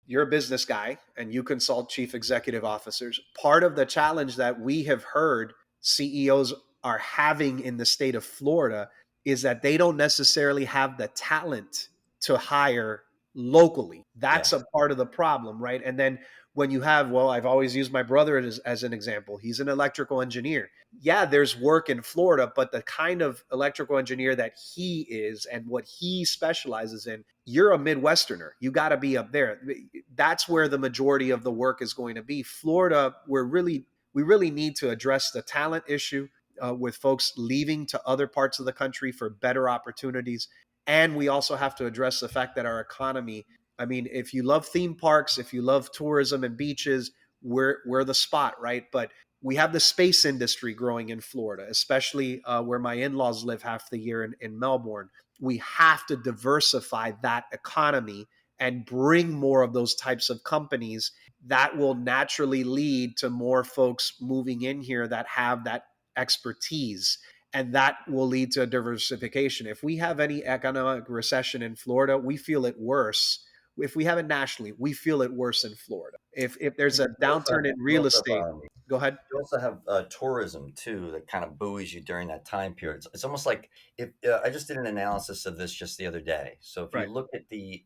you're a business guy and you consult chief executive officers. Part of the challenge that we have heard CEOs are having in the state of Florida is that they don't necessarily have the talent to hire locally. Yeah. That's a part of the problem, right? And then when you have, well, I've always used my brother as an example. He's an electrical engineer. Yeah, there's work in Florida, but the kind of electrical engineer that he is and what he specializes in, you're a Midwesterner. You got to be up there. That's where the majority of the work is going to be. Florida, we really need to address the talent issue with folks leaving to other parts of the country for better opportunities. And we also have to address the fact that our economy, I mean, if you love theme parks, if you love tourism and beaches, we're the spot, right? But we have the space industry growing in Florida, especially where my in-laws live half the year in Melbourne. We have to diversify that economy and bring more of those types of companies that will naturally lead to more folks moving in here that have that expertise, and that will lead to diversification. If we have any economic recession in Florida, we feel it worse. If we have it nationally, we feel it worse in Florida. If there's a downturn in You real also estate, have, go ahead. you also have tourism too that kind of buoys you during that time period. It's almost like if I just did an analysis of this just the other day. So if you Right. look at the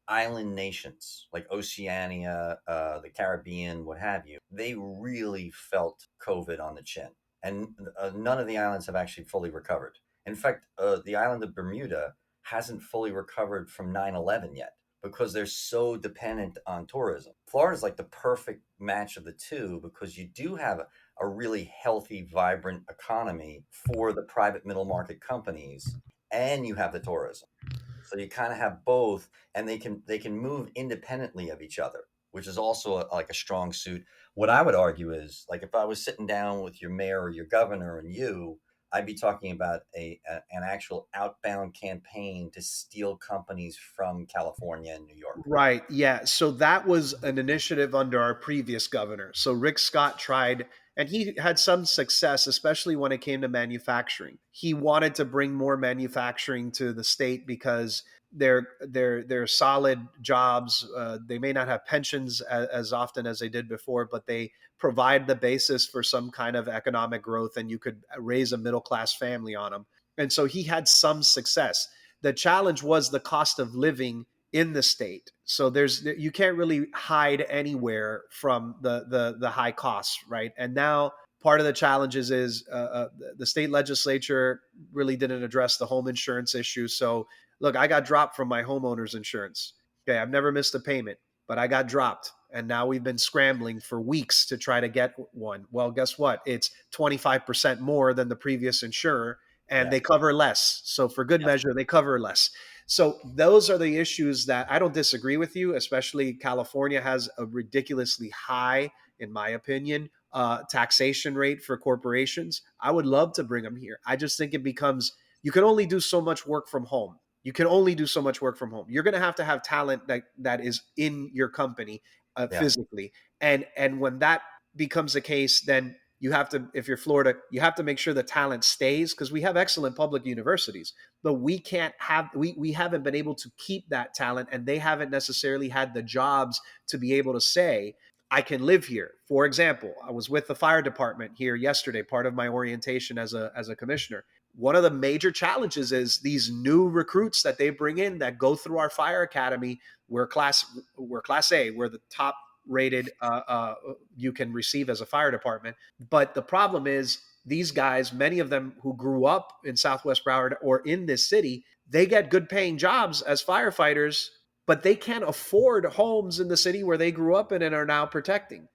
island nations like Oceania, the Caribbean, what have you, they really felt COVID on the chin, and none of the islands have actually fully recovered. In fact, the island of Bermuda hasn't fully recovered from 9/11 yet because they're so dependent on tourism. Florida's like the perfect match of the two because you do have a really healthy, vibrant economy for the private middle market companies, and you have the tourism. So you kind of have both, and they can move independently of each other, which is also like a strong suit. What I would argue is like if I was sitting down with your mayor or your governor and you, I'd be talking about an actual outbound campaign to steal companies from California and New York. Right. Yeah. So that was an initiative under our previous governor. So Rick Scott tried, and he had some success, especially when it came to manufacturing. He wanted to bring more manufacturing to the state because they're solid jobs. They may not have pensions as often as they did before, but they provide the basis for some kind of economic growth, and you could raise a middle class family on them. And so he had some success. The challenge was the cost of living in the state. So you can't really hide anywhere from the high costs, right? And now part of the challenges is the state legislature really didn't address the home insurance issue. So look, I got dropped from my homeowner's insurance. Okay, I've never missed a payment, but I got dropped. And now we've been scrambling for weeks to try to get one. Well, guess what? It's 25% more than the previous insurer, and Yeah. they cover less. So for good Yes. measure, they cover less. So those are the issues that I don't disagree with you, especially California has a ridiculously high, in my opinion, taxation rate for corporations. I would love to bring them here. I just think it becomes, you can only do so much work from home. You can only do so much work from home. You're going to have talent that is in your company Yeah. physically. And when that becomes the case, then you have to, if you're Florida, you have to make sure the talent stays because we have excellent public universities, but we haven't been able to keep that talent, and they haven't necessarily had the jobs to be able to say, I can live here. For example, I was with the fire department here yesterday, part of my orientation as a commissioner. One of the major challenges is these new recruits that they bring in that go through our fire academy. We're class A. We're the top rated you can receive as a fire department. But the problem is these guys, many of them who grew up in Southwest Broward or in this city, they get good paying jobs as firefighters, but they can't afford homes in the city where they grew up in and are now protecting.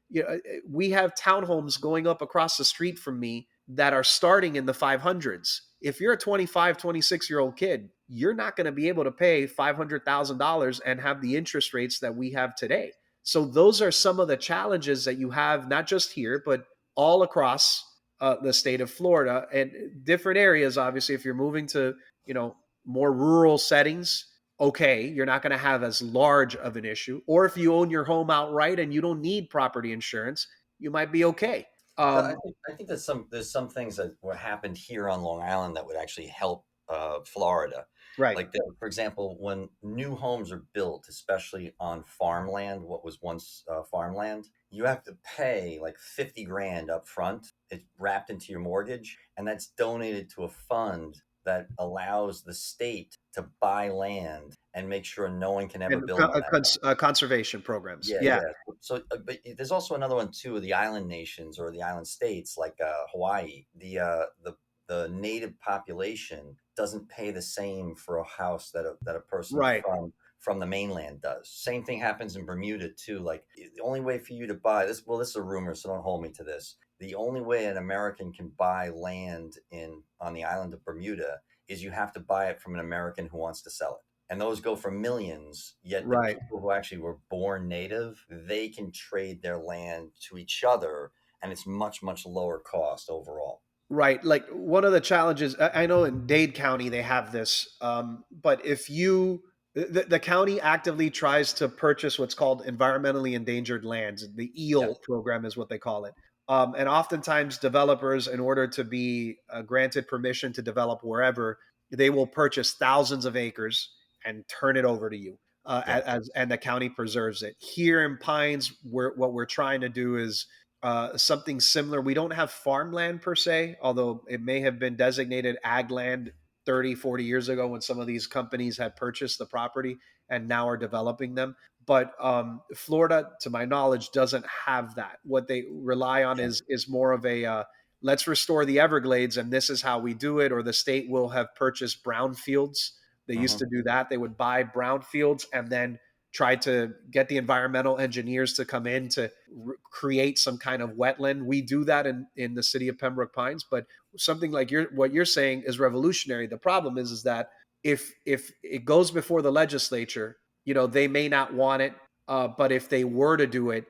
We have townhomes going up across the street from me that are starting in the 500s. If you're a 25, 26-year-old kid, you're not going to be able to pay $500,000 and have the interest rates that we have today. So those are some of the challenges that you have, not just here, but all across the state of Florida and different areas. Obviously, if you're moving to, more rural settings, okay, you're not going to have as large of an issue. Or if you own your home outright and you don't need property insurance, you might be okay. I think there's some things that were happened here on Long Island that would actually help Florida. Right. Like, for example, when new homes are built, especially on farmland, what was once farmland, you have to pay like 50 grand up front. It's wrapped into your mortgage, and that's donated to a fund that allows the state to buy land and make sure no one can ever And build on that. conservation programs. Yeah, Yeah. yeah. So, but there's also another one too, the island nations or the island states like Hawaii. The native population doesn't pay the same for a house that a person Right. from the mainland does. Same thing happens in Bermuda too. Like the only way for you to buy this, well, this is a rumor, so don't hold me to this. The only way an American can buy land in on the island of Bermuda is you have to buy it from an American who wants to sell it, and those go for millions. Yet the Right. people who actually were born native, they can trade their land to each other, and it's much lower cost overall. Right. Like one of the challenges, I know in Dade County they have this, but if you, the county actively tries to purchase what's called environmentally endangered lands. The EEL Yes. program is what they call it. And oftentimes developers, in order to be granted permission to develop wherever, they will purchase thousands of acres and turn it over to you. Yeah. And the county preserves it. Here in Pines, what we're trying to do is something similar. We don't have farmland per se, although it may have been designated ag land 30, 40 years ago when some of these companies had purchased the property and now are developing them. But Florida, to my knowledge, doesn't have that. What they rely on Yeah. is more of a let's restore the Everglades and this is how we do it. Or the state will have purchased brownfields. They used Hmm. to do that. They would buy brownfields and then try to get the environmental engineers to come in to create some kind of wetland. We do that in the city of Pembroke Pines, but something like what you're saying is revolutionary. The problem is that if it goes before the legislature, they may not want it. But if they were to do it,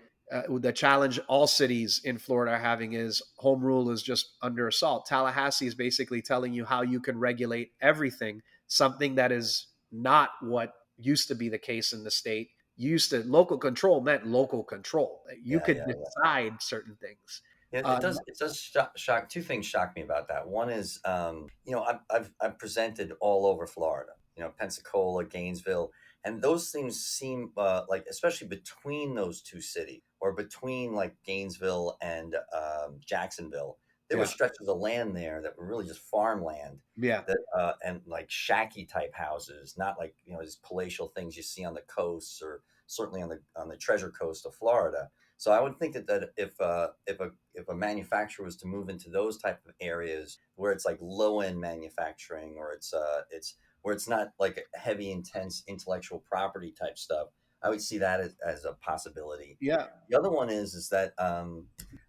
the challenge all cities in Florida are having is home rule is just under assault. Tallahassee is basically telling you how you can regulate everything, something that is not what used to be the case in the state. Local control meant local control. You Yeah, could yeah, decide certain things. yeah. Uh, It does shock. Two things shock me about that. One is, I've presented all over Florida. Pensacola, Gainesville, and those things seem like, especially between those two cities, or between like Gainesville and Jacksonville, there were yeah, stretches of land there that were really just farmland. yeah, That and like shacky type houses, not like these palatial things you see on the coasts, or certainly on the Treasure Coast of Florida. So I would think that if a manufacturer was to move into those type of areas where it's like low end manufacturing, or it's where it's not like heavy intense intellectual property type stuff, I would see that as a possibility. yeah. The other one is that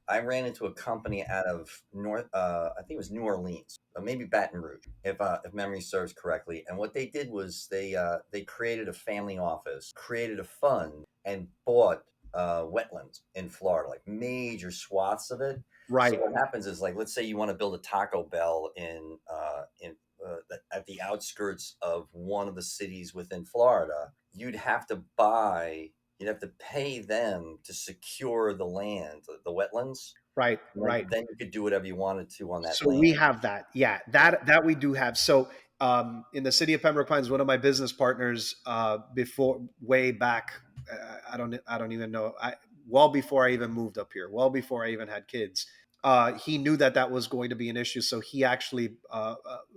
I ran into a company out of I think it was New Orleans, maybe Baton Rouge, if memory serves correctly. And what they did was they created a family office, created a fund, and bought wetlands in Florida, like major swaths of it. So Right, what happens is, like, let's say you want to build a Taco Bell at the outskirts of one of the cities within Florida. You'd have to pay them to secure the land, the wetlands, right, and then, right. then you could do whatever you wanted to on that So we land. have that. Yeah, Yeah. that we do have. So in the city of Pembroke Pines, one of my business partners, before way back, I don't even know. Well before I even moved up here, well before I even had kids, he knew that was going to be an issue. So he actually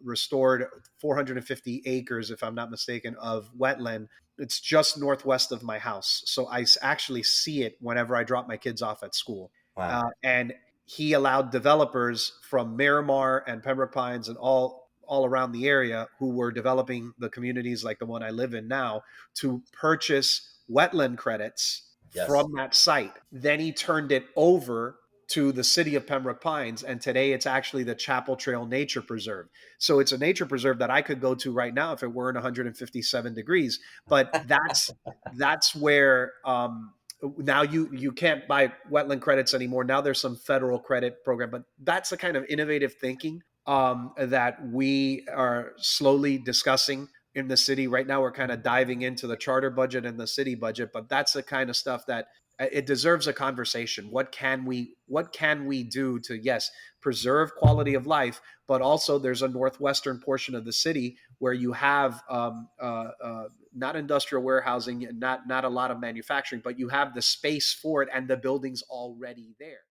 restored 450 acres, if I'm not mistaken, of wetland. It's just northwest of my house, so I actually see it whenever I drop my kids off at school. Wow. And he allowed developers from Miramar and Pembroke Pines and all around the area who were developing the communities like the one I live in now to purchase wetland credits Yes. from that site. Then he turned it over to the city of Pembroke Pines, and today it's actually the Chapel Trail Nature Preserve. So it's a nature preserve that I could go to right now if it weren't 157 degrees. But that's where now you can't buy wetland credits anymore. Now there's some federal credit program, but that's the kind of innovative thinking that we are slowly discussing in the city right now. We're kind of diving into the charter budget and the city budget, but that's the kind of stuff that It deserves a conversation. What can we do to, yes, preserve quality of life, but also there's a northwestern portion of the city where you have not industrial warehousing and not a lot of manufacturing, but you have the space for it and the buildings already there.